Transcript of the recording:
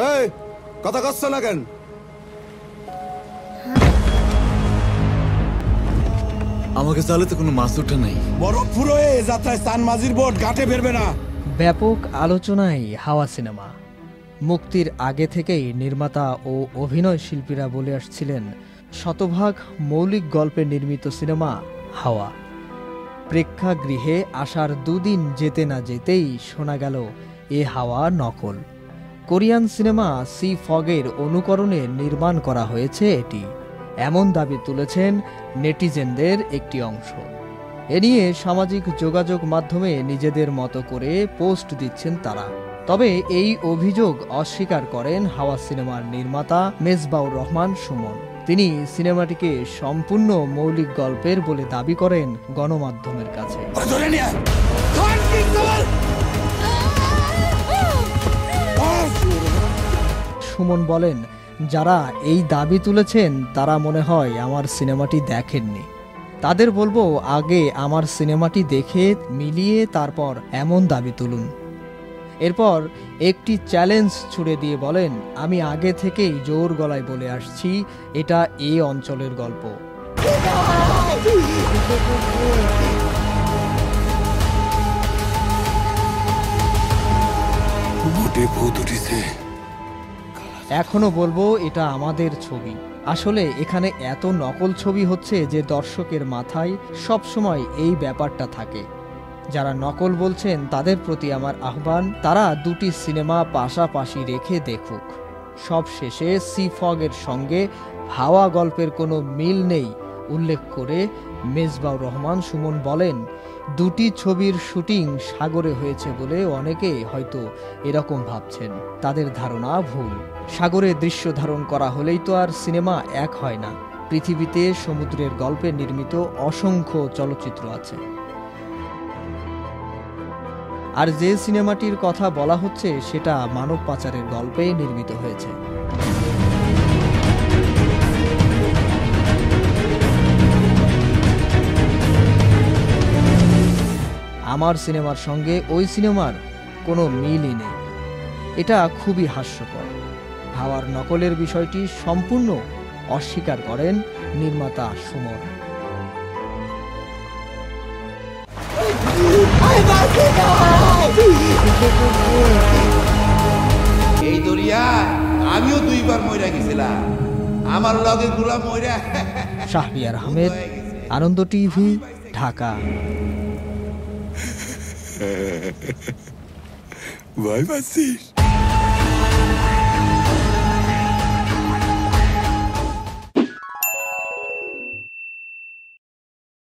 এই কথা কচ্ছ না কেন? আমাকে চালে তো কোনো মাছ ওঠে নাই। বরফ ফুরোয় যাত্রায় স্থান মাঝির বোট ঘাটে ফেরবে না। ব্যাপক আলোচনায় হাওয়া সিনেমা। মুক্তির আগে থেকেই নির্মাতা ও অভিনয় শিল্পীরা বলে আসছিলেন শতভাগ মৌলিক গল্পে নির্মিত সিনেমা হাওয়া। প্রেক্ষাগৃহে আসার দুদিন যেতে না যেতেই শোনা গেল এ হাওয়া নকল। কোরিয়ান সিনেমা সি ফগের অনুকরণে নির্মাণ করা হয়েছে এটি, এমন দাবি তুলেছেন নেটিজেনদের একটি অংশ। এ নিয়ে সামাজিক যোগাযোগ মাধ্যমে নিজেদের মতো করে পোস্ট দিচ্ছেন তারা। তবে এই অভিযোগ অস্বীকার করেন হাওয়া সিনেমার নির্মাতা মেজবাউর রহমান সুমন। তিনি সিনেমাটিকে সম্পূর্ণ মৌলিক গল্পের বলে দাবি করেন গণমাধ্যমের কাছে। সুমন বলেন, যারা এই দাবি তুলেছেন তারা মনে হয় আমার সিনেমাটি দেখেননি। তাদের বলবো, আগে আমার সিনেমাটি দেখে মিলিয়ে তারপর এমন দাবি তুলুন। এরপর একটি চ্যালেঞ্জ ছুড়ে দিয়ে বলেন, আমি আগে থেকেই জোর গলায় বলে আসছি এটা এই অঞ্চলের গল্প। এখনো বলবো এটা আমাদের ছবি। আসলে এখানে এত নকল ছবি হচ্ছে যে দর্শকের মাথায় সবসময় এই ব্যাপারটা থাকে। যারা নকল বলছেন তাদের প্রতি আমার আহ্বান, তারা দুটি সিনেমা পাশাপাশি রেখে দেখুক। সব শেষে সি ফগের সঙ্গে হাওয়া গল্পের কোনো মিল নেই উল্লেখ করে মেজবাউর রহমান সুমন বলেন, দুটি ছবির শুটিং সাগরে হয়েছে বলে অনেকে হয়তো এরকম ভাবছেন। তাদের ধারণা ভুল। সাগরে দৃশ্য ধারণ করা হলেই তো আর সিনেমা এক হয় না। পৃথিবীতে সমুদ্রের গল্পে নির্মিত অসংখ্য চলচ্চিত্র আছে। আর যে সিনেমাটির কথা বলা হচ্ছে সেটা মানব পাচারের গল্পে নির্মিত হয়েছে। আমার সিনেমার সঙ্গে ওই সিনেমার কোনো মিলই নেই। এটা খুবই হাস্যকর। হাওয়ার নকলের বিষয়টি সম্পূর্ণ অস্বীকার করেন নির্মাতা সুমন। এই দরিয়া আমিও দুইবার মইরা গেছিলাম, আমার লগে গুলা মইরা। শাহরিয়ার আহমেদ, আনন্দ টিভি, ঢাকা। ভয় পাচ্ছিস?